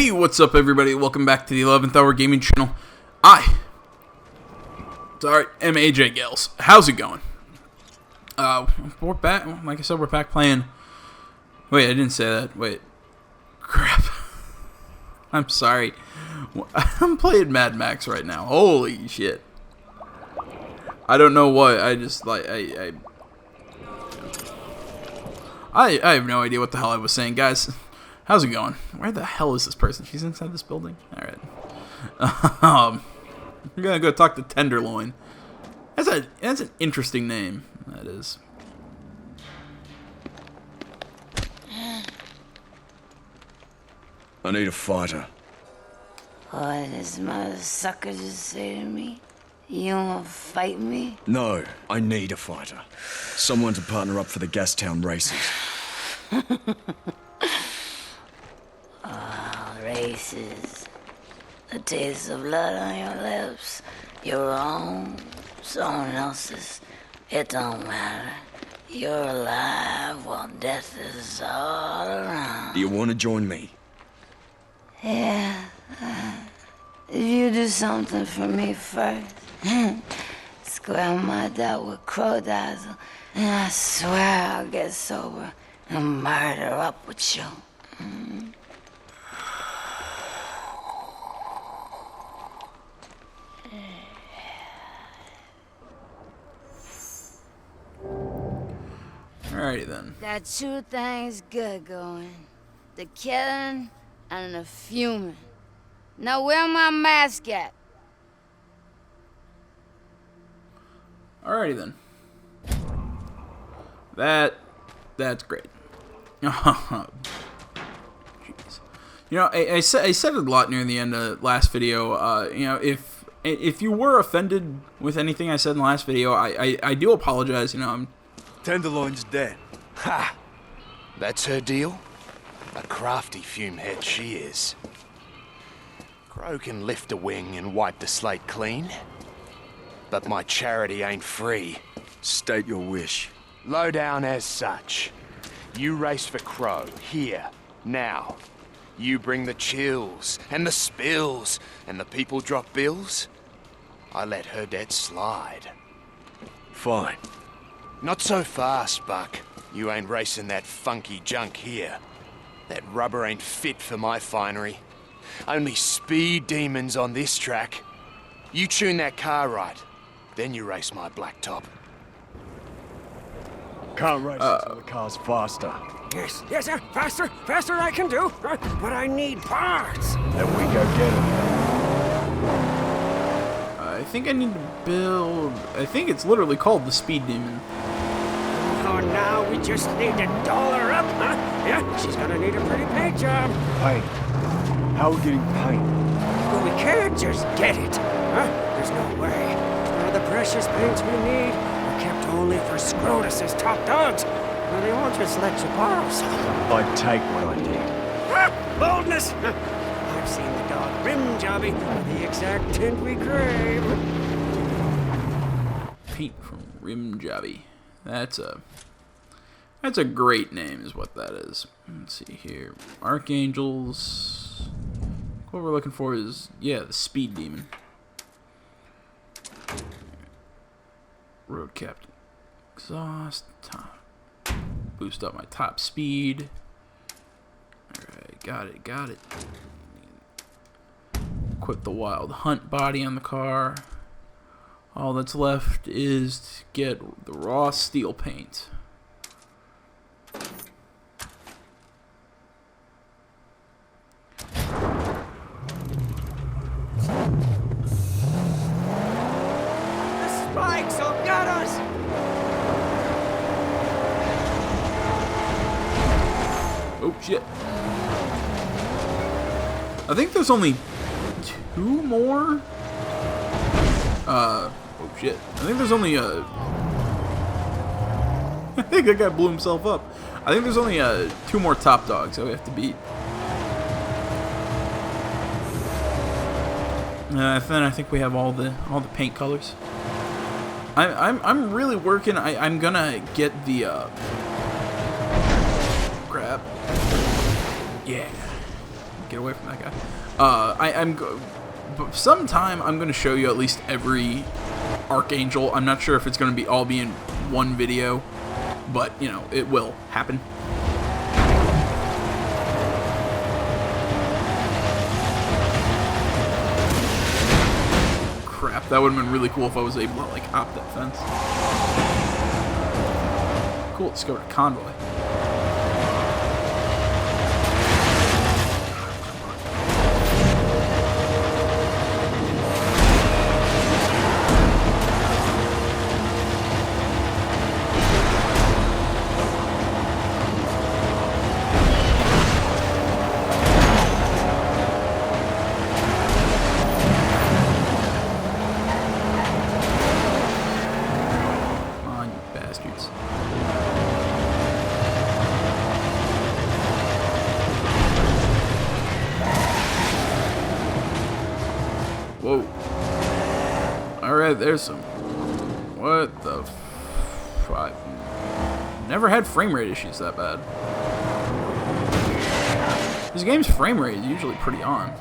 Hey, what's up everybody? Welcome back to the 11th Hour Gaming Channel. am AJ Gales. How's it going? We're back, like I said, we're back playing... Wait, I didn't say that. Wait. Crap. I'm sorry. I'm playing Mad Max right now. Holy shit. I don't know what, I just, like, I have no idea what the hell I was saying, guys. How's it going? Where the hell is this person? She's inside this building? Alright. I'm gonna go talk to Tenderloin. That's an interesting name. That is. I need a fighter. What does mother sucker just say to me? You wanna fight me? No, I need a fighter. Someone to partner up for the Gastown races. Races. The taste of blood on your lips. Your own, someone else's. It don't matter. You're alive while death is all around. Do you want to join me? Yeah. If you do something for me first. Square my doubt with Crow Dazzle, and I swear I'll get sober and murder up with you. Alrighty then. Got two things good going. The killing and the fuming. Now where my mask at? Alrighty then. That's great. Jeez. You know, I said it a lot near the end of last video. You know, if you were offended with anything I said in the last video, I do apologize. You know, Tenderloin's dead. Ha! That's her deal? A crafty fumehead she is. Crow can lift a wing and wipe the slate clean. But my charity ain't free. State your wish. Low down as such. You race for Crow, here, now. You bring the chills, and the spills, and the people drop bills. I let her debt slide. Fine. Not so fast, Buck. You ain't racing that funky junk here. That rubber ain't fit for my finery. Only speed demons on this track. You tune that car right, then you race my blacktop. Can't race until the car's faster. Yes, sir. Faster I can do. But I need parts. Then we go get him. I think I need to build... I think it's literally called the Speed Demon. Oh, now we just need to doll her up, huh? Yeah, she's gonna need a pretty paint job. Paint. How are we getting paint? But we can't just get it, huh? There's no way. All the precious paints we need are kept only for Scrotus's top dogs. Well, they won't just let you borrow some. I'd take what I need. Ah, boldness! I've seen the dog Rim Jobby with the exact tint we crave. Paint from Rim Jobby. That's a great name, is what that is. Let's see here. Archangels. What we're looking for is, yeah, the Speed Demon. Road Captain. Exhaust. Top. Boost up my top speed. Alright, got it. Equip the Wild Hunt body on the car. All that's left is to get the raw steel paint. The spikes will get us! Oh shit. I think there's only two more. Oh shit. I think there's only I think that guy blew himself up. I think there's only two more top dogs that we have to beat. Then I think we have all the paint colors. I'm really working. I'm gonna get the crap. Yeah. get away from that guy. Sometime I'm going to show you at least every Archangel. I'm not sure if it's going to be all be in one video, but, you know, it will happen. Crap, that would have been really cool if I was able to, like, hop that fence. Cool, let's go to Convoy. Whoa. Alright, there's some... What the I've never had frame rate issues that bad. This game's frame rate is usually pretty on.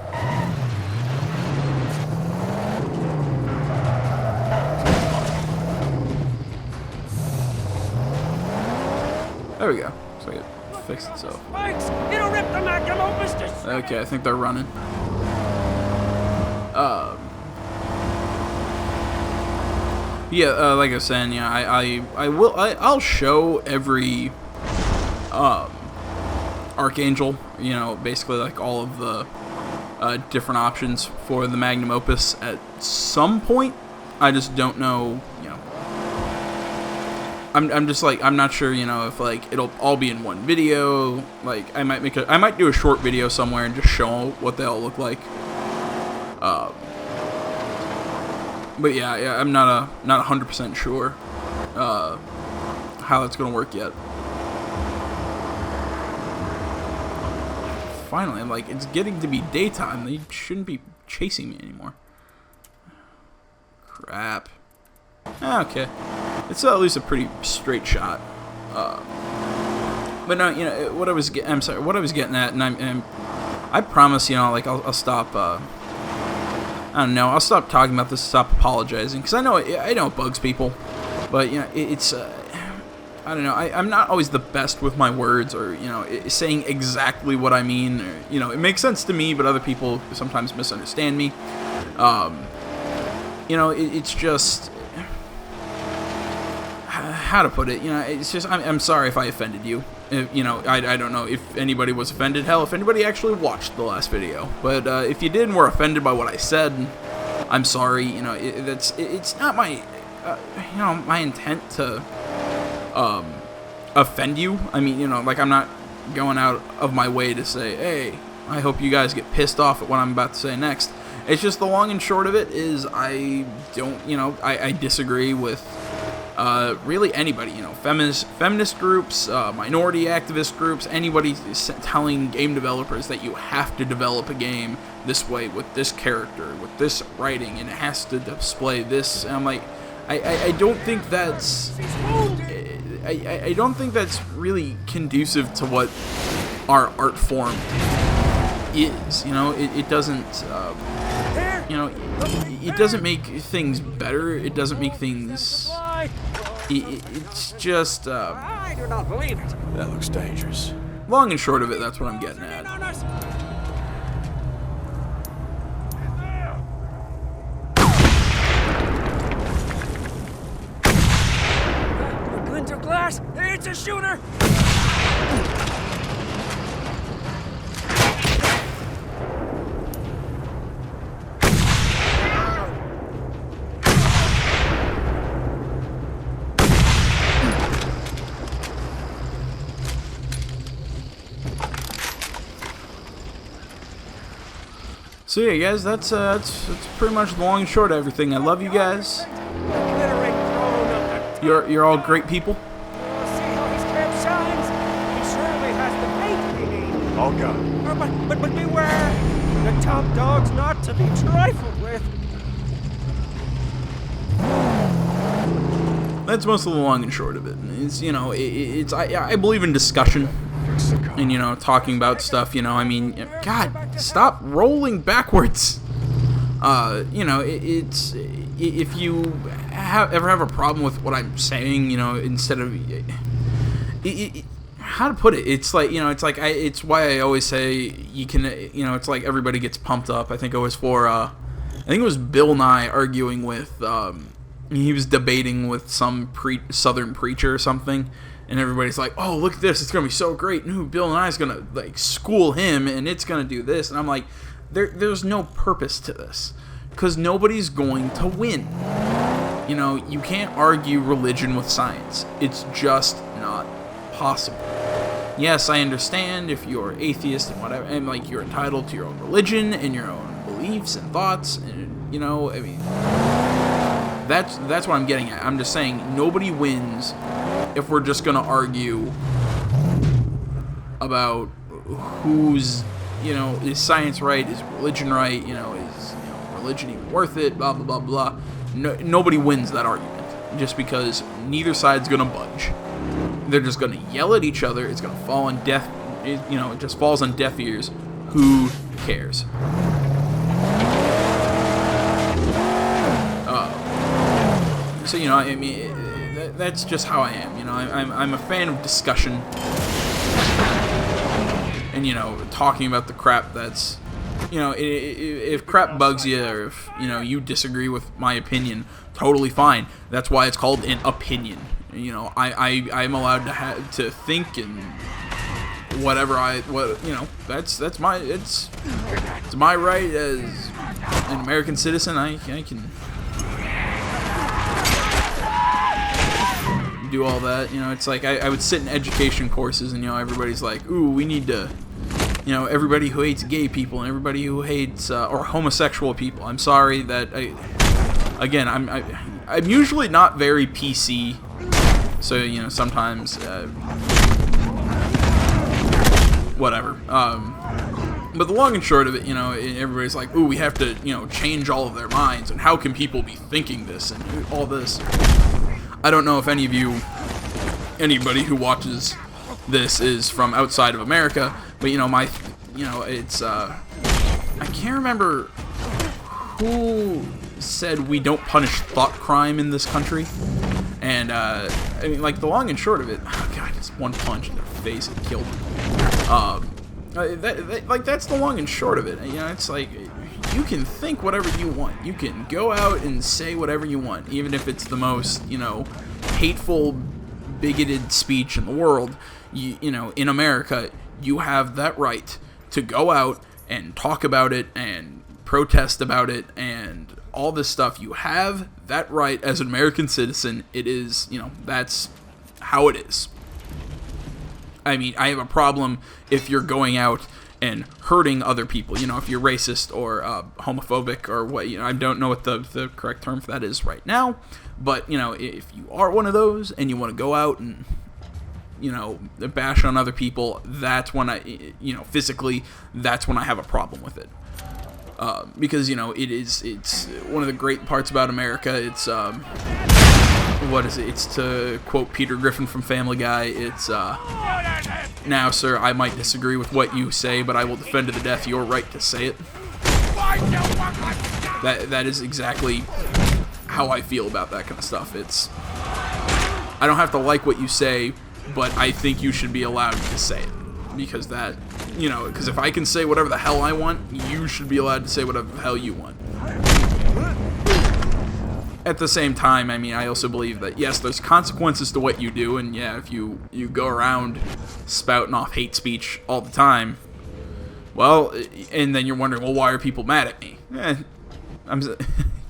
There we go. Looks like it fixed itself. Spikes! It'll rip the Magnum Opus to shreds! Okay, I think they're running. Yeah, like I was saying, yeah, I'll show every Archangel, you know, basically like all of the different options for the Magnum Opus at some point. I just don't know, you know. I'm just like, I'm not sure, you know, if like it'll all be in one video. Like I might do a short video somewhere and just show what they all look like. But yeah, I'm not 100% sure how that's gonna work yet. Finally, like, it's getting to be daytime. They shouldn't be chasing me anymore. Crap. Okay, it's at least a pretty straight shot. But no, you know what I was getting. I'm sorry, what I was getting at, and I promise, you know, like I'll stop. I don't know. I'll stop talking about this. Stop apologizing, because I know it bugs people, but you know it's. I don't know. I'm not always the best with my words, or you know, saying exactly what I mean. Or, you know, it makes sense to me, but other people sometimes misunderstand me. You know, it's just how to put it. You know, it's just I'm sorry if I offended you. You know, I don't know if anybody was offended. Hell, if anybody actually watched the last video. But if you did and were offended by what I said, I'm sorry. You know, it's not my you know, my intent to offend you. I mean, you know, like I'm not going out of my way to say, hey, I hope you guys get pissed off at what I'm about to say next. It's just the long and short of it is I don't, you know, I disagree with really anybody, you know, feminist groups, minority activist groups, anybody telling game developers that you have to develop a game this way with this character, with this writing, and it has to display this. And I'm like, I don't think that's I don't think that's really conducive to what our art form is. You know, it doesn't you know, it doesn't make things better. It doesn't make things. It's just. I do not believe it. That looks dangerous. Long and short of it, that's what I'm getting at. A glint of glass. It's a shooter. So yeah, guys, that's pretty much the long and short of everything. I love you guys. You're all great people. See how his cap shines? He surely has the bait we need. I'll go. But beware! The top dog's not to be trifled with. That's most of the long and short of it. It's, you know, I believe in discussion. Fix the car. and you know, talking about stuff. You know, I mean, God, stop rolling backwards. You know, it's if you ever have a problem with what I'm saying, you know, instead of how to put it, it's like, you know, it's like it's why I always say you can, you know, it's like everybody gets pumped up. I think it was for I think it was Bill Nye arguing with he was debating with some Southern preacher or something, and everybody's like, oh, look at this, it's gonna be so great. No, Bill Nye's gonna like school him, and it's gonna do this, and I'm like, there's no purpose to this, because nobody's going to win. You know, you can't argue religion with science. It's just not possible. Yes, I understand if you're atheist and whatever, and like you're entitled to your own religion and your own beliefs and thoughts, and you know, I mean, that's what I'm getting at. I'm just saying nobody wins if we're just gonna argue about who's, you know, is science right, is religion right, you know, is, you know, religion even worth it, blah blah blah blah. Nobody wins that argument just because neither side's gonna budge. They're just gonna yell at each other. It's gonna fall on deaf, you know, it just falls on deaf ears. Who cares? So, you know, I mean, that's just how I am. You know, I'm a fan of discussion, and you know, talking about the crap that's, you know, if crap bugs you, or if, you know, you disagree with my opinion, totally fine. That's why it's called an opinion. You know, I'm allowed to think and whatever you know, that's my, it's my right as an American citizen. I can do all that. You know, it's like I would sit in education courses, and you know, everybody's like, ooh, we need to, you know, everybody who hates gay people and everybody who hates or homosexual people. I'm sorry that again, I'm usually not very PC, so you know, sometimes whatever. But the long and short of it, you know, everybody's like, ooh, we have to, you know, change all of their minds, and how can people be thinking this and all this. I don't know if anybody who watches this is from outside of America, but you know, it's I can't remember who said we don't punish thought crime in this country, and I mean, like, the long and short of it, oh God, it's one punch in their face and killed them. Like, that's the long and short of it. You know, it's like, you can think whatever you want. You can go out and say whatever you want, even if it's the most, you know, hateful, bigoted speech in the world. You know, in America, you have that right to go out and talk about it and protest about it and all this stuff. You have that right as an American citizen. It is, you know, that's how it is. I mean, I have a problem if you're going out and hurting other people, you know, if you're racist or homophobic or what, you know, I don't know what the correct term for that is right now, but, you know, if you are one of those and you want to go out and, you know, bash on other people, that's when you know, physically, that's when I have a problem with it. Because, you know, it's one of the great parts about America. It's, what is it? It's, to quote Peter Griffin from Family Guy, it's, now, sir, I might disagree with what you say, but I will defend to the death your right to say it. That is exactly how I feel about that kind of stuff. It's, I don't have to like what you say, but I think you should be allowed to say it. Because that, you know, because if I can say whatever the hell I want, you should be allowed to say whatever the hell you want. At the same time, I mean, I also believe that, yes, there's consequences to what you do, and yeah, if you go around spouting off hate speech all the time, well, and then you're wondering, well, why are people mad at me?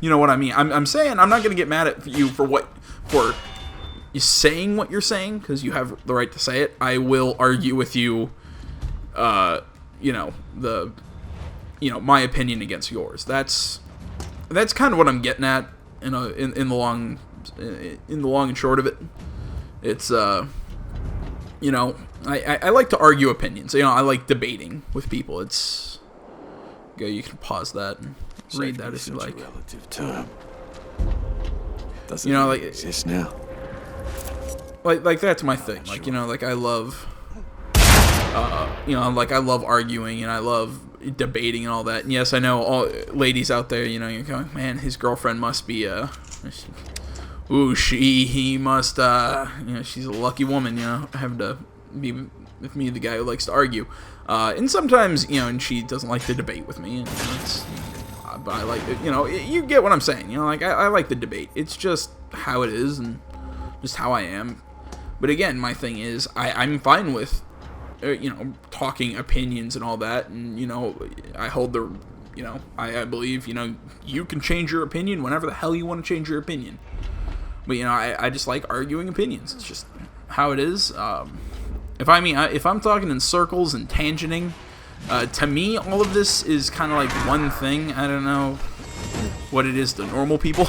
You know what I mean? I'm saying I'm not going to get mad at you for you saying what you're saying, because you have the right to say it. I will argue with you, you know, my opinion against yours. That's kind of what I'm getting at in the long and short of it. It's you know, I like to argue opinions. You know, I like debating with people. It's, okay, you can pause that and read that if you like. Relative term. Doesn't, you know, like, exist now. Like that's my thing. Like, you know, like I love like I love arguing and I love debating and all that. And yes, I know all ladies out there, you're going, man, his girlfriend must be he must she's a lucky woman, having to be with me, the guy who likes to argue. And sometimes, and she doesn't like to debate with me, and but I like it, you get what I'm saying, like I like the debate. It's just how it is and just how I am. But again, my thing is I'm fine with talking opinions and all that, and I hold the I believe you can change your opinion whenever the hell you want to change your opinion. But I just like arguing opinions. It's just how it is. If I'm talking in circles and tangenting, to me all of this is kind of like one thing. I don't know what it is to normal people.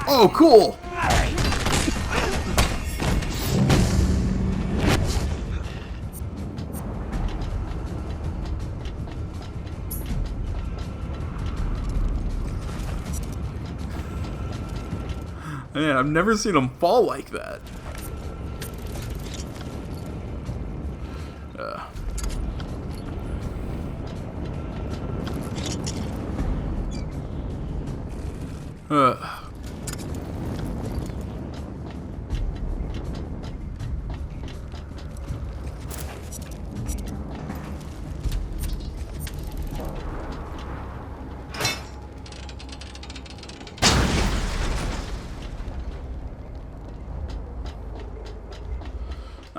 Oh, cool. Man, I've never seen him fall like that.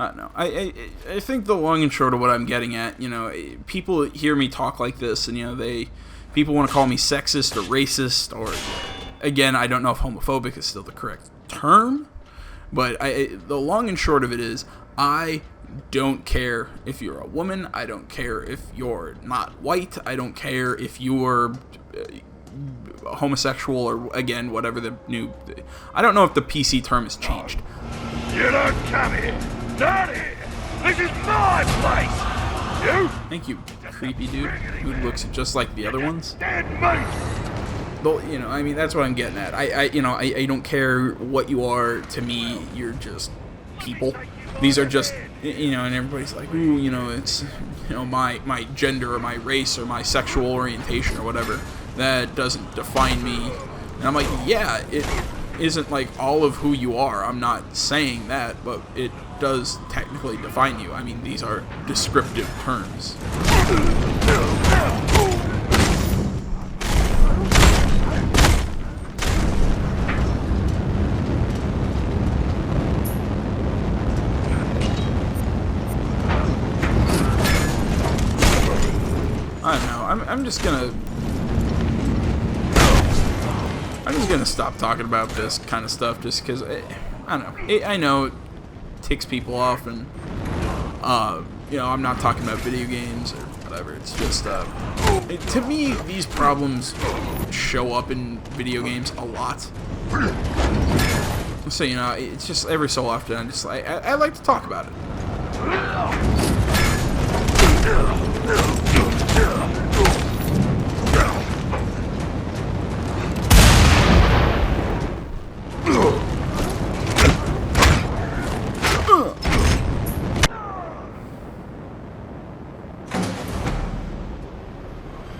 I don't know. I think the long and short of what I'm getting at, people hear me talk like this, and people want to call me sexist or racist, or again, I don't know if homophobic is still the correct term, but the long and short of it is, I don't care if you're a woman. I don't care if you're not white. I don't care if you're homosexual, or again, whatever the new. I don't know if the PC term has changed. You don't come here. Not here! This is my place! You? Thank you, creepy dude who looks just like the other ones. Dead meat! But, that's what I'm getting at. I don't care what you are. To me, you're just people. These are just, and everybody's like, ooh, it's, my gender or my race or my sexual orientation or whatever. That doesn't define me. And I'm like, yeah, it isn't like all of who you are. I'm not saying that, but it does technically define you. These are descriptive terms. I don't know. I'm just gonna stop talking about this kind of stuff, just because I don't know. I know it ticks people off, and I'm not talking about video games or whatever. It's just to me, these problems show up in video games a lot. So it's just every so often I like to talk about it.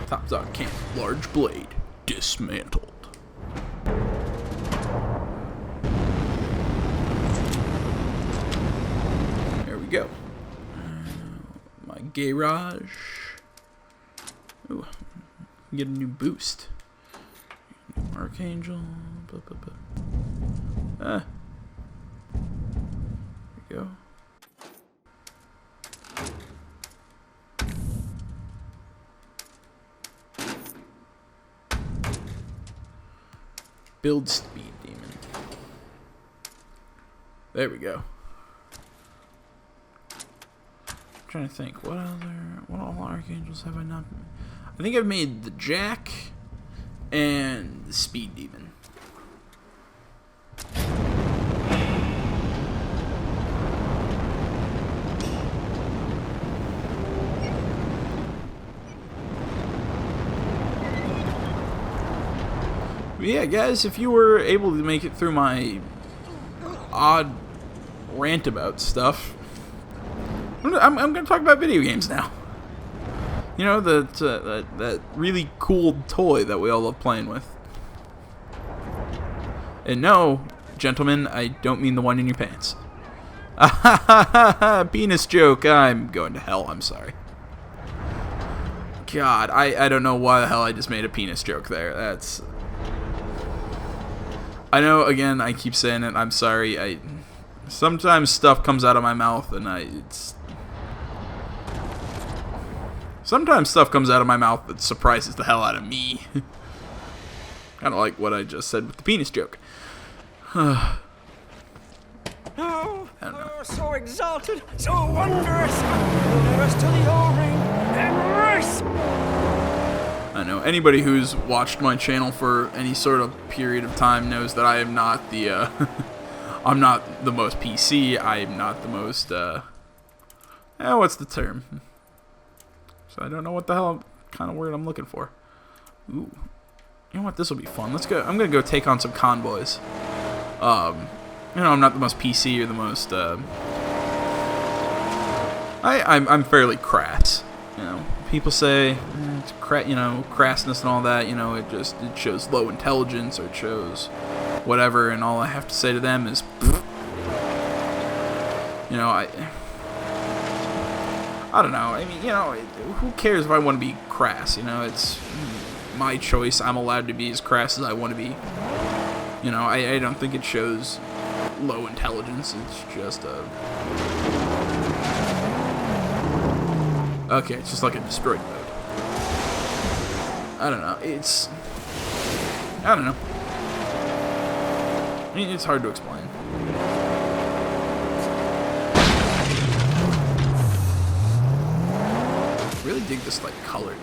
Top Dog Camp, large blade, dismantled. There we go. My garage. Ooh, get a new boost. Archangel. Blah, blah, blah. There we go. Build speed demon. There we go. I'm trying to think, what all archangels have I not? I think I've made the Jack and the speed demon. But yeah, guys, if you were able to make it through my odd rant about stuff, I'm gonna talk about video games now. You know, that really cool toy that we all love playing with. And no, gentlemen, I don't mean the one in your pants. Penis joke. I'm going to hell. I'm sorry. God, I don't know why the hell I just made a penis joke there. That's... I know, again, I keep saying it. I'm sorry. Sometimes stuff comes out of my mouth and sometimes stuff comes out of my mouth that surprises the hell out of me. Kind of like what I just said with the penis joke. Oh, so exalted, so wondrous. Let us to the O-ring and race. I know anybody who's watched my channel for any sort of period of time knows that I am not the I'm not the most PC. I am not the most what's the term? So I don't know what the hell kind of word I'm looking for. Ooh. You know what? This will be fun. Let's go. I'm going to go take on some convoys. You know, I'm not the most PC or the most I'm fairly crass. You know, people say it's crassness and all that, you know, it shows low intelligence or it shows whatever, and all I have to say to them is you know, I don't know. I mean, you know, who cares if I want to be crass, you know? It's my choice. I'm allowed to be as crass as I want to be. You know, I don't think it shows low intelligence. It's just okay, it's just like a destroyed mode. I don't know. I don't know. I mean, it's hard to explain. I really dig this, like, color.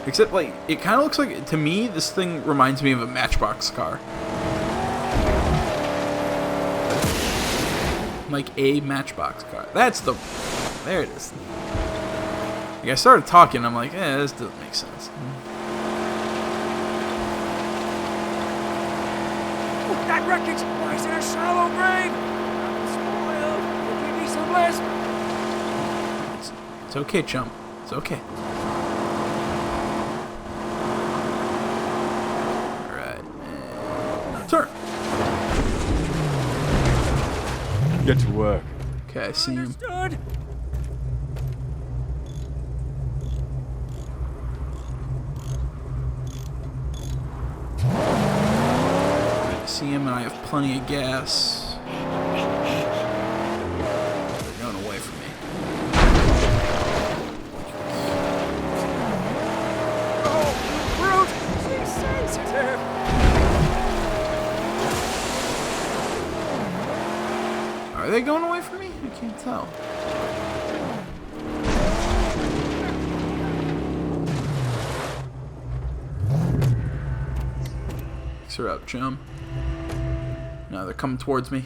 Except, like, it kind of looks like, to me, this thing reminds me of a Matchbox car. Like a Matchbox car. There it is. Like, I started talking, I'm like, this doesn't make sense. Oh, that wreckage lies in a shallow grave. Spoiled. Give me some less. It's okay, chump. It's okay. Alright. Turn. Get to work. Okay, I see him. Understood. I see him and I have plenty of gas. They're going away from me. Oh, brute. She's sensitive. Are they going away from me? I can't tell. Fix her up, chum. No, they're coming towards me.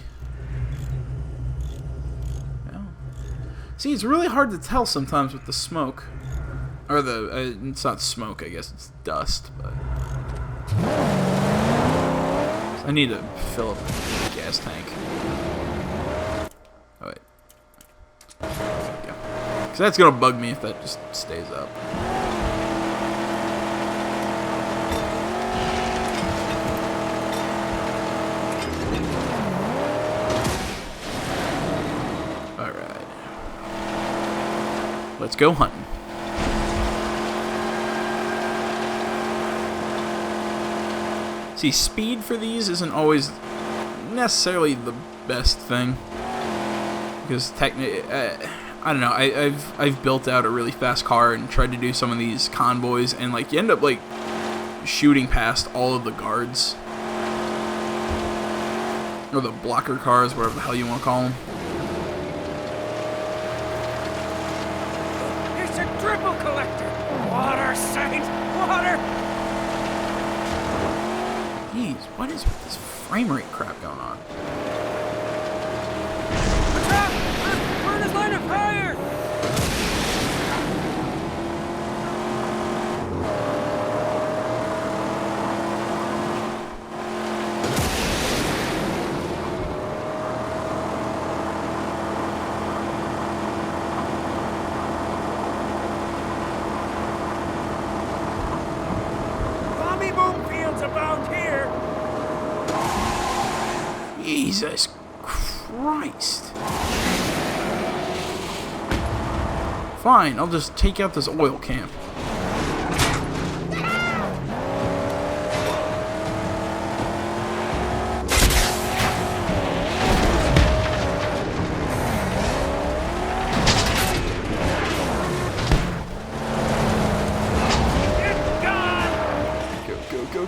Well. See, it's really hard to tell sometimes with the smoke. Or it's not smoke, I guess, it's dust, but... I need to fill up the gas tank. Oh, wait. There we go. Because that's going to bug me if that just stays up. Alright. Let's go hunting. See, speed for these isn't always necessarily the best thing. Because technically, I don't know. I've built out a really fast car and tried to do some of these convoys, and like you end up like shooting past all of the guards or the blocker cars, whatever the hell you want to call them. It's a triple collector. Water, saint, water. Jeez, what is with this frame rate crap going on? We're in his line of fire! Jesus Christ. Fine, I'll just take out this oil camp.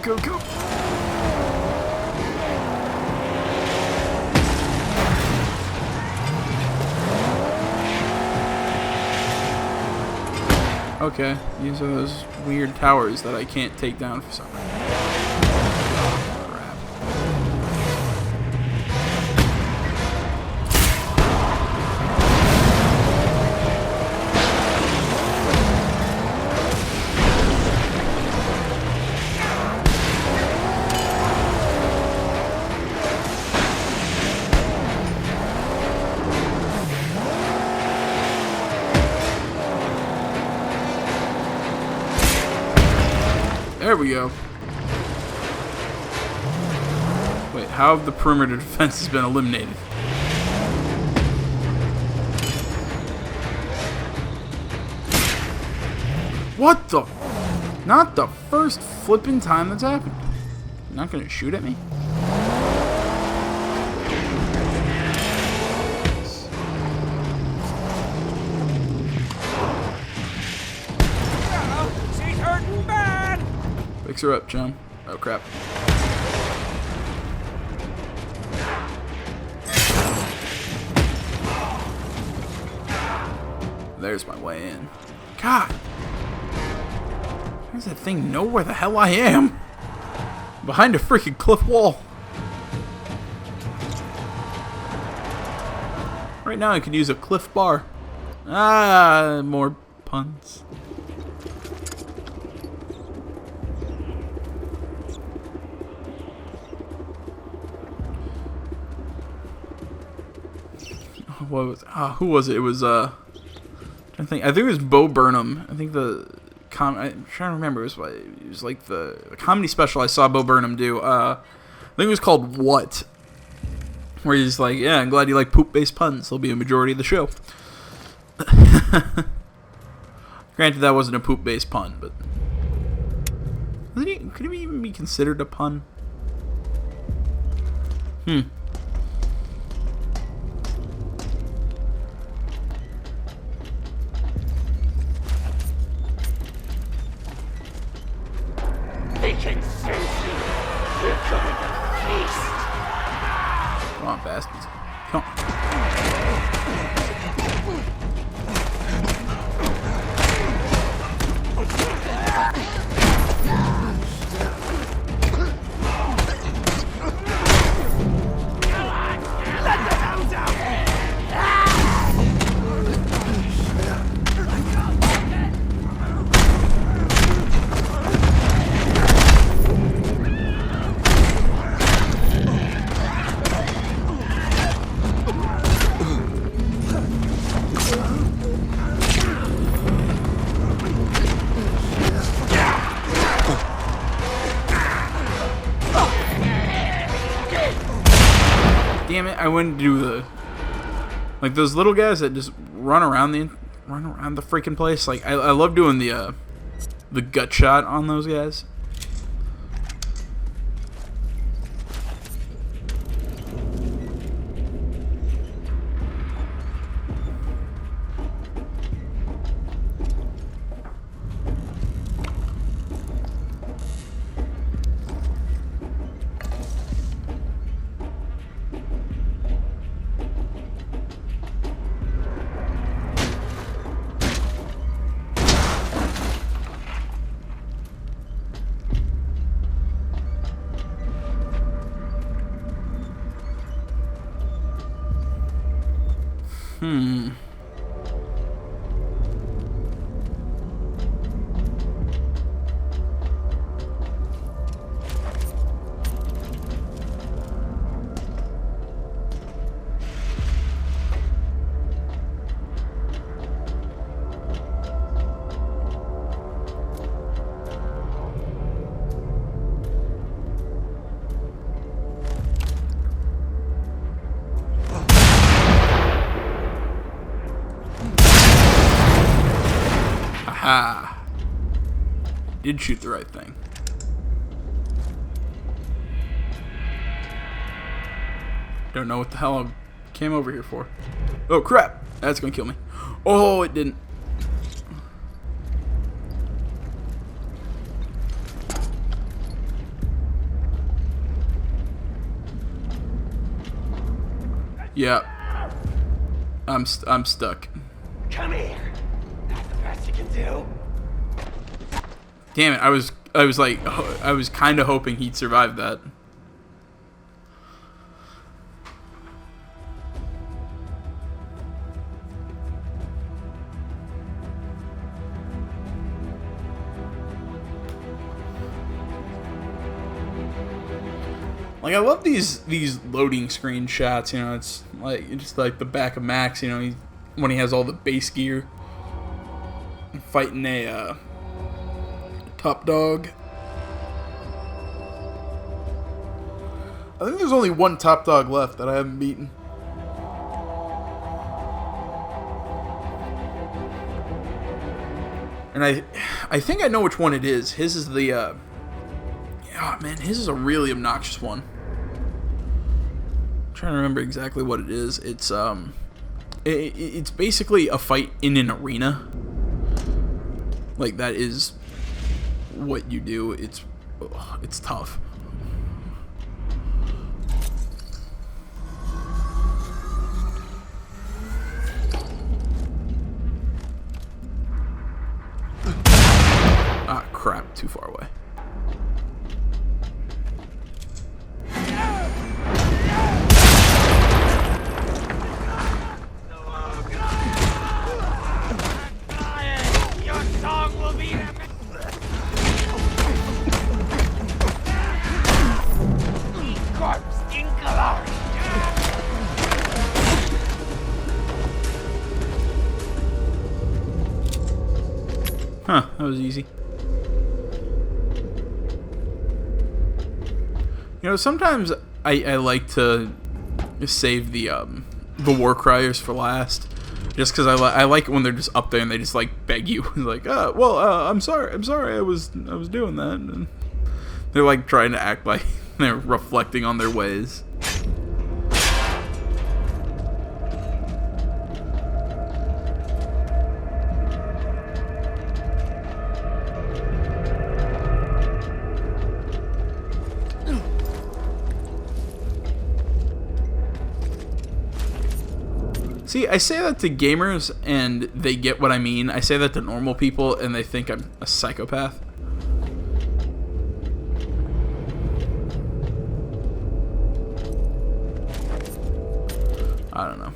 Go, go. Okay, these are those weird towers that I can't take down for some reason. Crap. There we go. Wait, how have the perimeter defenses been eliminated? What the? Not the first flipping time that's happened. You're not gonna shoot at me? She's hurting bad! Fix her up, chum. Oh, crap. There's my way in. God! How does that thing know where the hell I am? Behind a freaking cliff wall. Right now I could use a cliff bar. Ah, more puns. What was? Who was it? It was I think it was Bo Burnham. I think I'm trying to remember. It was like the comedy special I saw Bo Burnham do. I think it was called What, where he's like, "Yeah, I'm glad you like poop-based puns. They'll be a majority of the show." Granted, that wasn't a poop-based pun, but could it even be considered a pun? They can sense you. They're coming to feast. Come on, bastards. Come on. Damn it! I wouldn't do like those little guys that just run around the freaking place. Like I love doing the gut shot on those guys. Aha! Did shoot the right thing. Don't know what the hell I came over here for. Oh crap! That's gonna kill me. Oh, it didn't. Yeah. I'm stuck. Come here. That's the best you can do. Damn it! I was kind of hoping he'd survive that. Like, I love these loading screen shots. You know, it's just like the back of Max. You know, when he has all the base gear, fighting a top dog. I think there's only one top dog left that I haven't beaten. And I think I know which one it is. His is the oh man, his is a really obnoxious one. I'm trying to remember exactly what it is. It's it's basically a fight in an arena. Like, that is what you do. It's tough. Ah, crap, too far away. Huh, that was easy. You know, sometimes I like to save the war criers for last, just because I like it when they're just up there and they just like beg you, like, I'm sorry, I was doing that, and they're like trying to act like they're reflecting on their ways. See, I say that to gamers, and they get what I mean. I say that to normal people, and they think I'm a psychopath. I don't know.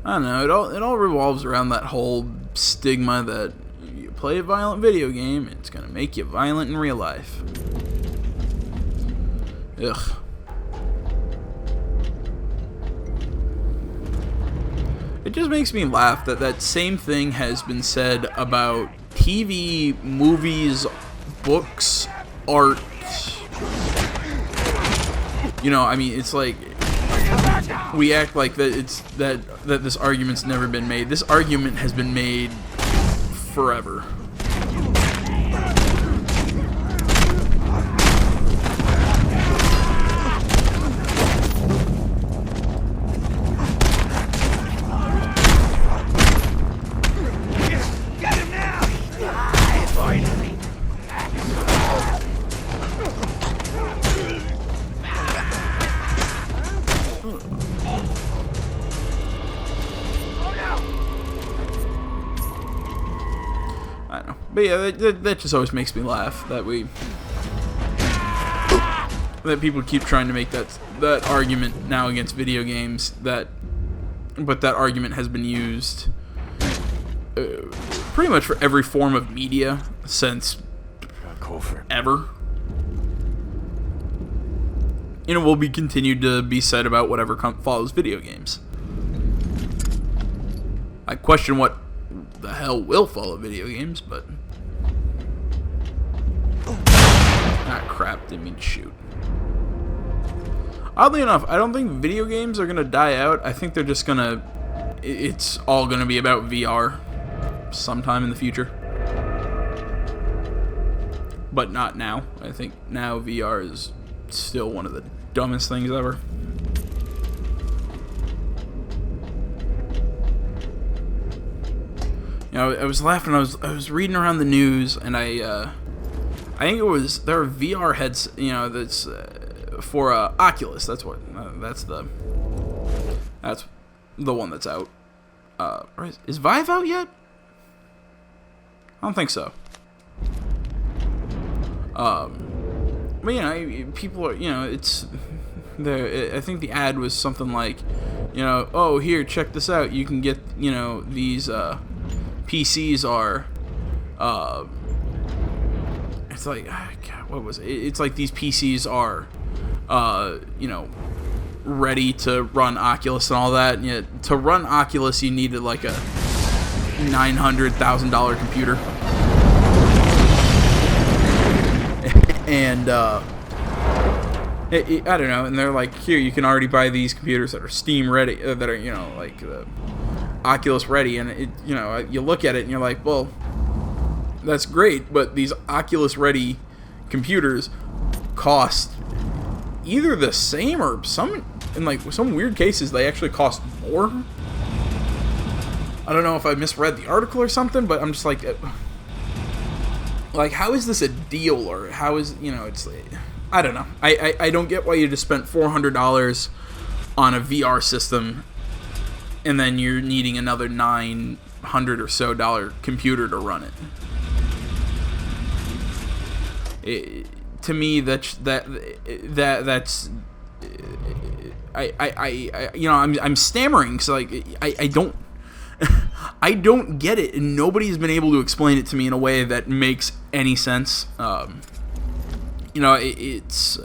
I don't know. It all revolves around that whole stigma that you play a violent video game, it's gonna make you violent in real life. Ugh. It just makes me laugh that that same thing has been said about TV, movies, books, art. You know, I mean, it's like we act like that it's that this argument's never been made. This argument has been made forever. I don't know. But yeah, that just always makes me laugh that people keep trying to make that argument now against video games, but that argument has been used pretty much for every form of media since ever. And it will be continued to be said about whatever follows video games. I question what the hell will follow video games, but ah, crap, didn't mean to shoot. Oddly enough, I don't think video games are gonna die out. I think they're just gonna. It's all gonna be about VR sometime in the future. But not now. I think now VR is still one of the dumbest things ever. You know, I was laughing. I was reading around the news, and I think it was there are VR heads. You know, that's for Oculus. That's what. That's the one that's out. Is Vive out yet? I don't think so. But you know, people are, you know, it's there. I think the ad was something like, you know, oh, here, check this out. You can get, you know, these PCs are, it's like, God, what was it? It's like these PCs are, you know, ready to run Oculus and all that. And yet, to run Oculus, you needed like a $900,000 computer. And I don't know, and they're like, here, you can already buy these computers that are Steam ready, that are, you know, like Oculus ready, and it, you know, you look at it and you're like, well, that's great, but these Oculus ready computers cost either the same or some, in like some weird cases, they actually cost more. I don't know if I misread the article or something, but I'm just like, how is this a deal, or how is, you know, it's, I don't know. I don't get why you just spent $400 on a VR system and then you're needing another $900 or so computer to run it. To me, that's I you know, I'm stammering, so like I don't I don't get it, and nobody's been able to explain it to me in a way that makes any sense. You know, it's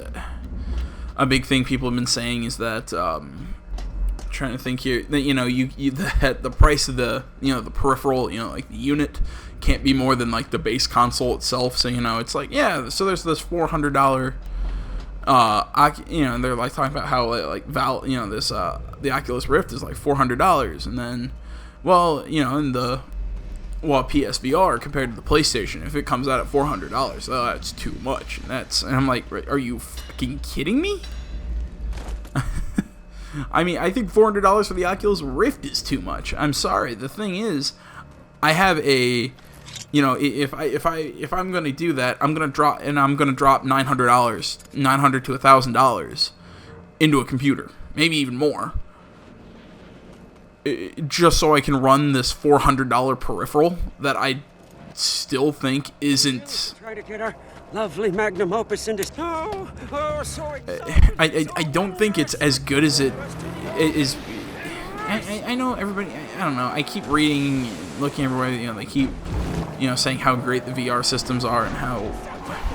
a big thing people have been saying is that, trying to think here, that, you know, the price of the, you know, the peripheral, you know, like the unit can't be more than like the base console itself. So, you know, it's like, yeah, so there's this $400, you know, they're like talking about how like you know, this the Oculus Rift is like $400, and then, well, you know, in the PSVR compared to the PlayStation, if it comes out at $400, oh, that's too much. And I'm like, are you fucking kidding me? I mean, I think $400 for the Oculus Rift is too much. I'm sorry. The thing is, I have a, you know, if I'm gonna do that, I'm gonna drop $900 to $1,000 into a computer, maybe even more, just so I can run this $400 peripheral that I still think isn't. Try to get our lovely magnum opus into. So I don't think it's as good as it is. I know everybody. I don't know. I keep reading, looking everywhere. You know, they keep, you know, saying how great the VR systems are and how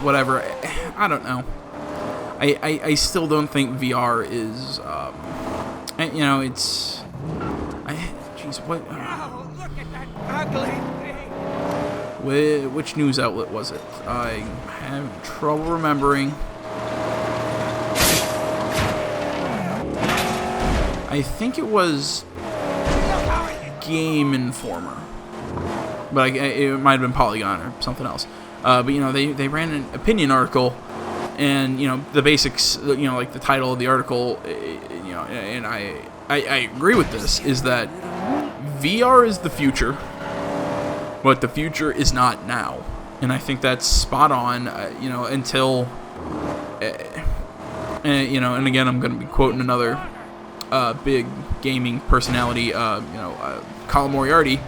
whatever. I don't know. I still don't think VR is. You know, it's. Jeez, what? oh, look at that ugly thing. Which news outlet was it? I have trouble remembering. I think it was Game Informer, but it might have been Polygon or something else. But you know, they ran an opinion article, and you know, the basics, you know, like the title of the article, you know, and I agree with this, is that VR is the future, but the future is not now. And I think that's spot on, you know, until, you know, and again, I'm going to be quoting another big gaming personality, you know, Colin Moriarty,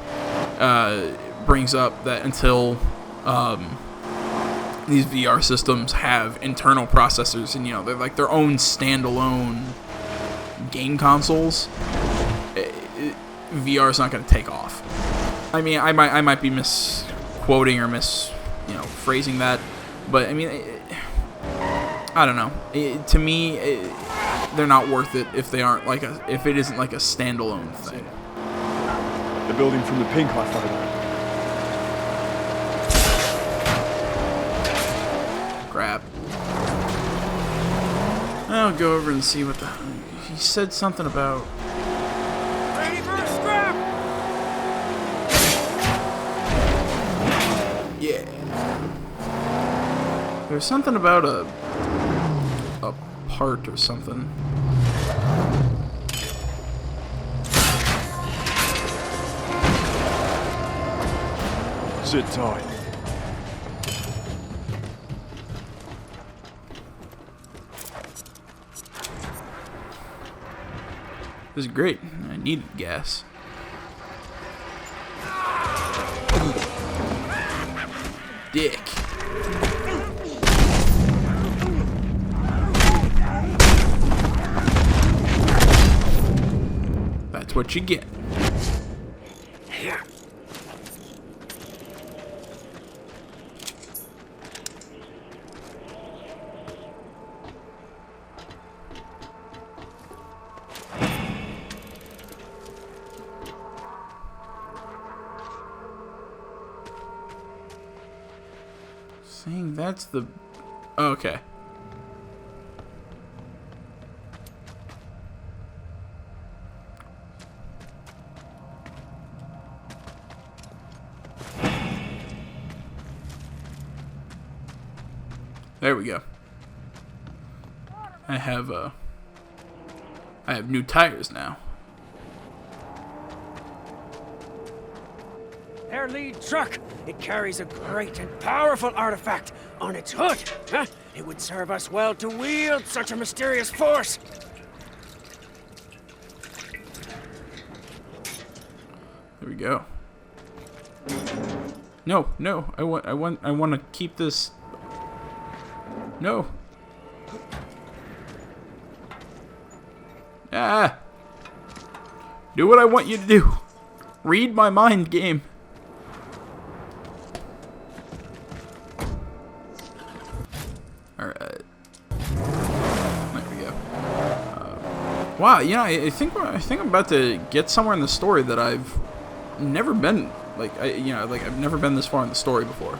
brings up that until these VR systems have internal processors and, you know, they're like their own standalone game consoles, VR is not going to take off. I mean, I might be misquoting or phrasing that, but I mean, I don't know. To me, they're not worth it if they aren't like if it isn't like a standalone thing. The building from the pink I fired. Crap. I'll go over and see what the... He said something about... Ready for a scrap? Yeah. There's something about a part or something. Sit tight. This is great. I needed gas. Dick. That's what you get. Saying that's the... Okay. There we go. I have new tires now. Their lead truck. It carries a great and powerful artifact on its hood. Huh? It would serve us well to wield such a mysterious force. There we go. No, no. I want to keep this. No. Ah. Do what I want you to do. Read my mind, game. Alright. There we go. Wow, you know, I think I'm about to get somewhere in the story that I've never been. Like, I've never been this far in the story before.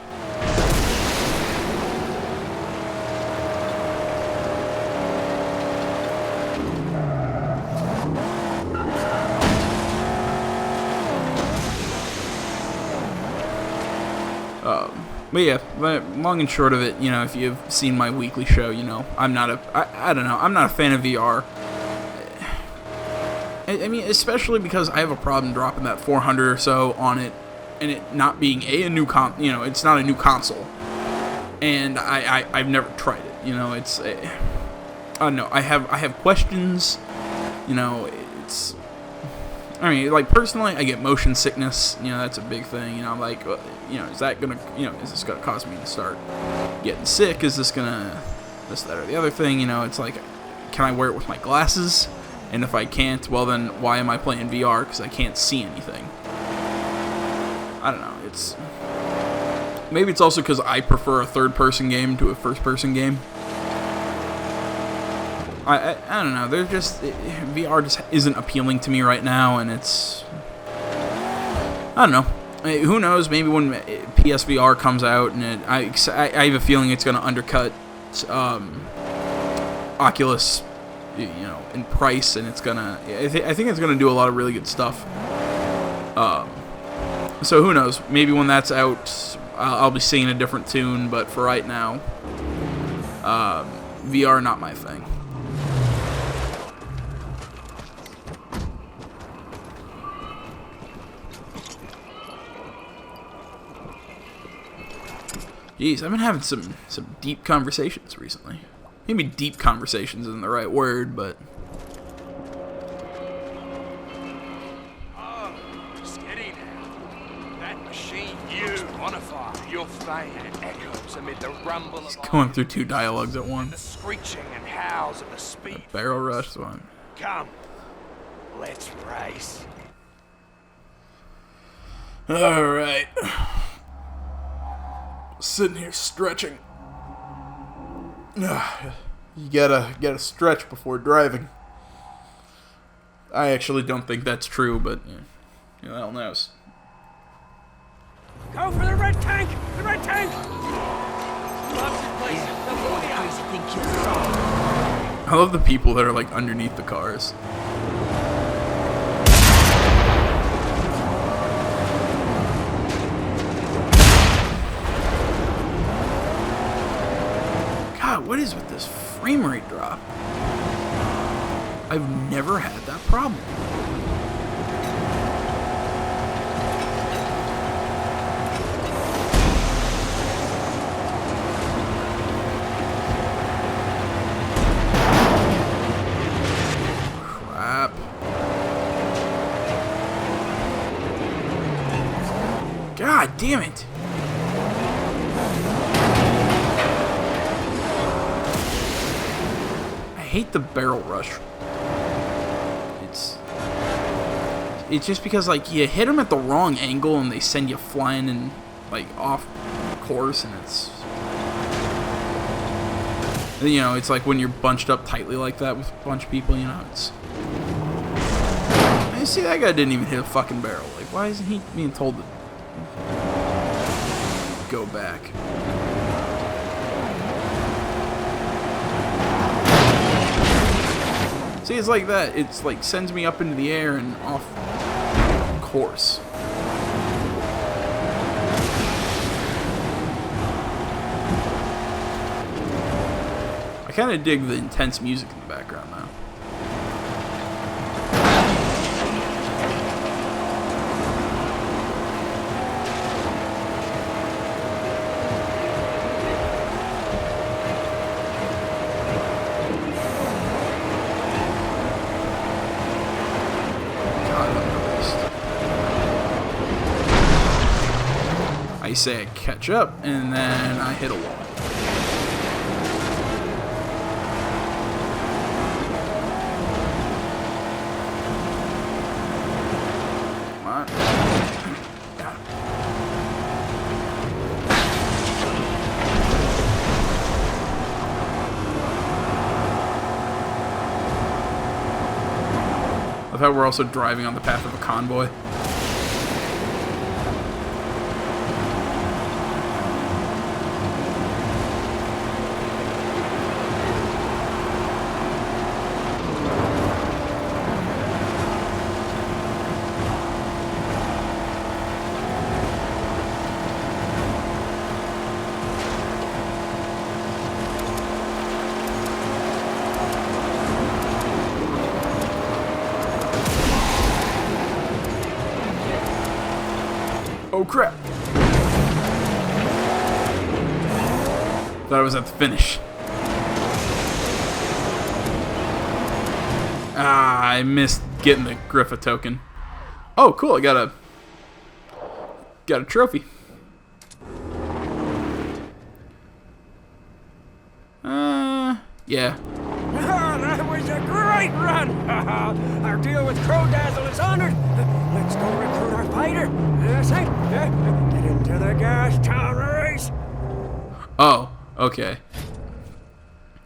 But yeah, long and short of it, you know, if you've seen my weekly show, you know, I'm not a fan of VR. I mean, especially because I have a problem dropping that 400 or so on it, and it not being a new it's not a new console, and I've never tried it. You know, it's I don't know. I have questions. You know, it's. I mean, like, personally, I get motion sickness. You know, that's a big thing. You know, like, you know, is that gonna, you know, is this gonna cause me to start getting sick? Is this gonna, this, that, or the other thing? You know, it's like, can I wear it with my glasses? And if I can't, well then, why am I playing VR? Because I can't see anything. I don't know. It's maybe it's also because I prefer a third-person game to a first-person game. I don't know. They're just VR just isn't appealing to me right now, and it's I don't know. Who knows? Maybe when PSVR comes out, and I have a feeling it's going to undercut Oculus, you know, in price, and it's gonna. I think it's gonna do a lot of really good stuff. So who knows? Maybe when that's out, I'll be singing a different tune. But for right now, VR not my thing. Jeez, I've been having some deep conversations recently. Maybe deep conversations isn't the right word, but... Oh, steady now. That machine you quantify your fame echoes amid the rumble of Going through two dialogues at the once. screeching and howls of the speed. Barrel rush one. Come, let's race. Alright. Sitting here stretching. You gotta stretch before driving. I actually don't think that's true, but who the hell knows? Go for the red tank! The red tank! I love the people that are like underneath the cars. God, what is with this frame rate drop? I've never had that problem. Crap. God damn it. I hate the barrel rush. It's just because, like, you hit them at the wrong angle and they send you flying and, like, off course, and it's... You know, it's like when you're bunched up tightly like that with a bunch of people, you know, it's... You see, that guy didn't even hit a fucking barrel. Like, why isn't he being told to go back? See, it's like that. It's like sends me up into the air and off course. I kind of dig the intense music in the background now. I say I catch up, and then I hit a wall. Come on. Got it. I thought we're also driving on the path of a convoy. Oh crap! Thought I was at the finish. Ah, I missed getting the Griffa token. Oh, cool! I got a trophy. Yeah. That was a great run! Our deal with Crow-Dazzle is honored. Let's go recruit our fighter. Say, get into the Gastown race. Oh, okay.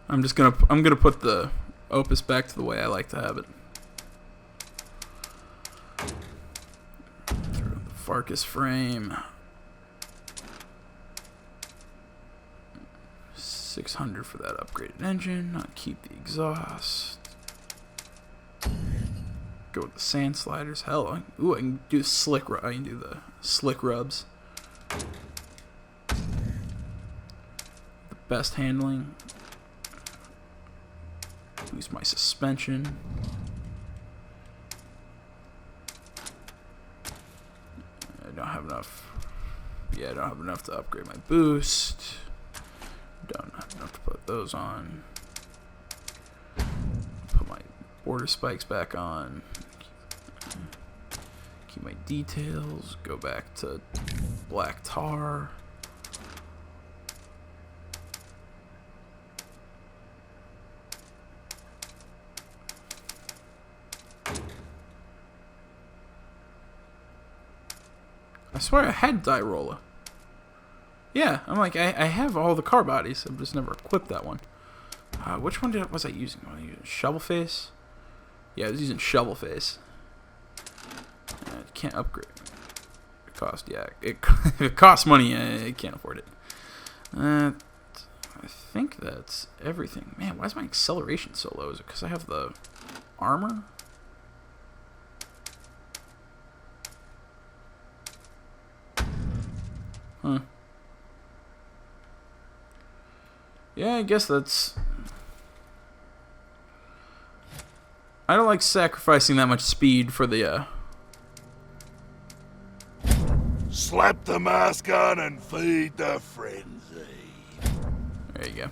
I'm gonna put the Opus back to the way I like to have it. Throw the Farkas frame. 600 for that upgraded engine. Not keep the exhaust. Go with the sand sliders. Hell, ooh, I can do slick. I can do the slick rubs. The best handling. Use my suspension. I don't have enough. Yeah, I don't have enough to upgrade my boost. Don't have enough to put those on. Put my border spikes back on. Keep my details. Go back to black tar. I swear I had Dirola. Yeah, I'm like, I have all the car bodies. I've just never equipped that one. Which one was I using? Was I using Shovel Face? Yeah, I was using Shovel Face. Can't upgrade. It costs, yeah. If it costs money, I can't afford it. I think that's everything. Man, why is my acceleration so low? Is it because I have the armor? Huh. Yeah, I guess that's... I don't like sacrificing that much speed for the, Slap the mask on and feed the frenzy. There you go.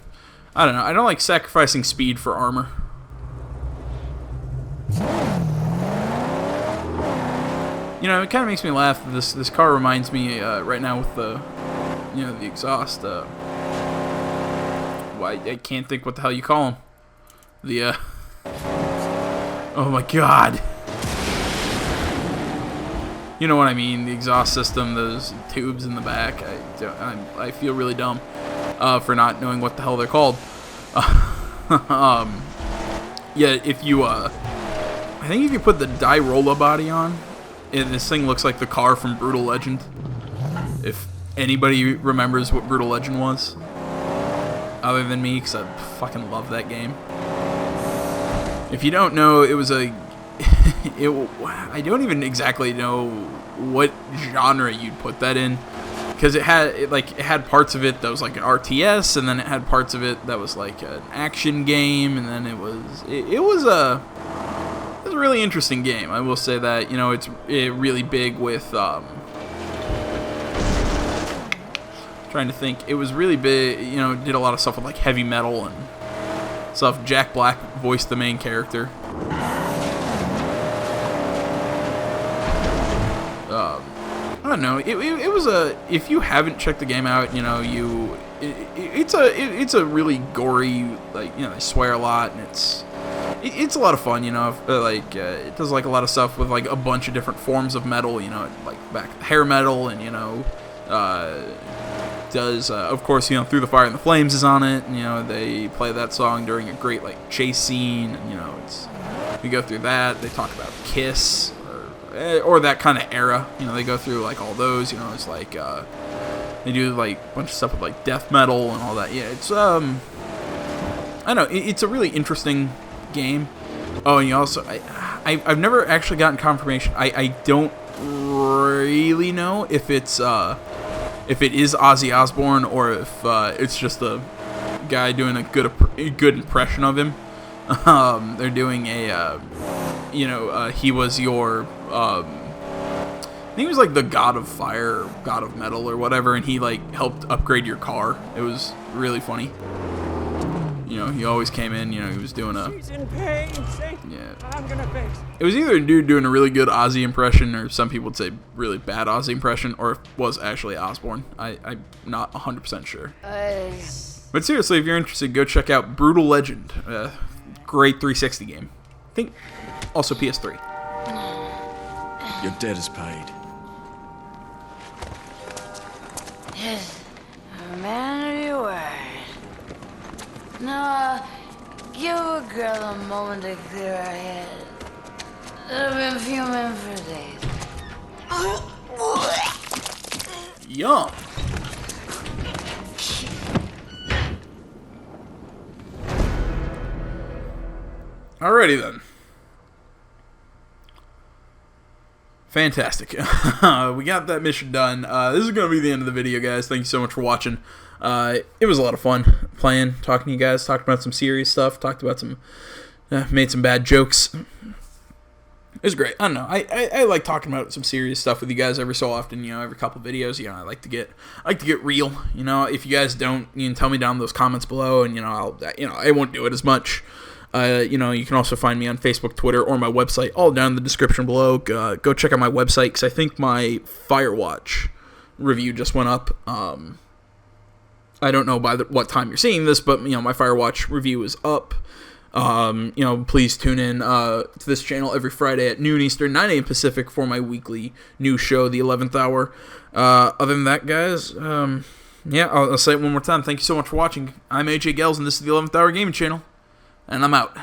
I don't know. I don't like sacrificing speed for armor. You know, it kind of makes me laugh. This car reminds me right now with the, you know, the exhaust. Why I can't think what the hell you call them. The oh my god. You know what I mean? The exhaust system, those tubes in the back. I feel really dumb for not knowing what the hell they're called. Yeah, if you I think if you put the Dirola body on, this thing looks like the car from Brutal Legend. If anybody remembers what Brutal Legend was, other than me, because I fucking love that game. If you don't know, it was a... I don't even exactly know what genre you'd put that in, because it had parts of it that was like an RTS, and then it had parts of it that was like an action game, and then it was a really interesting game. I will say that, you know, it's really big with trying to think. It was really big, you know, did a lot of stuff with like heavy metal and stuff. Jack Black voiced the main character. I don't know. It was a... If you haven't checked the game out, you know, it's a really gory, like, you know, they swear a lot, and it's a lot of fun, you know. It does like a lot of stuff with like a bunch of different forms of metal, you know, like hair metal, and, you know, does of course, you know, Through the Fire and the Flames is on it, and, you know, they play that song during a great like chase scene, and, you know, we go through that. They talk about Kiss or that kind of era, you know. They go through like all those, you know. It's like they do like a bunch of stuff with like death metal and all that. Yeah, it's I don't know, it's a really interesting game. Oh, and you also, I've never actually gotten confirmation. I don't really know if it is Ozzy Osbourne, or if it's just a guy doing a good impression of him. They're doing a you know, he was your I think he was like the god of fire, god of metal, or whatever, and he like helped upgrade your car. It was really funny. You know, he always came in, you know, he was doing a... She's in pain. Yeah. I'm gonna fix. It was either a dude doing a really good Ozzy impression, or some people would say really bad Ozzy impression, or it was actually Osbourne. I'm not 100% sure. But seriously, if you're interested, go check out Brutal Legend. Great 360 game. I think also PS3. Your debt is paid. Yes, a man of your word. Now, give a girl a moment to clear her head. I've been fuming for days. Yum. Alrighty then. Fantastic. We got that mission done. This is going to be the end of the video, guys. Thank you so much for watching. It was a lot of fun playing, talking to you guys, talked about some serious stuff, talked about some, made some bad jokes. It was great. I don't know. I like talking about some serious stuff with you guys every so often. You know, every couple videos. You know, I like to get real. You know, if you guys don't, you can tell me down in those comments below, and, you know, I won't do it as much. You know, you can also find me on Facebook, Twitter, or my website, all down in the description below. Go check out my website, because I think my Firewatch review just went up. I don't know by what time you're seeing this, but, you know, my Firewatch review is up. You know, please tune in to this channel every Friday at noon Eastern, 9 a.m. Pacific for my weekly news show, The 11th Hour. Other than that, guys, yeah, I'll say it one more time. Thank you so much for watching. I'm AJ Gels, and this is The 11th Hour Gaming Channel. And I'm out.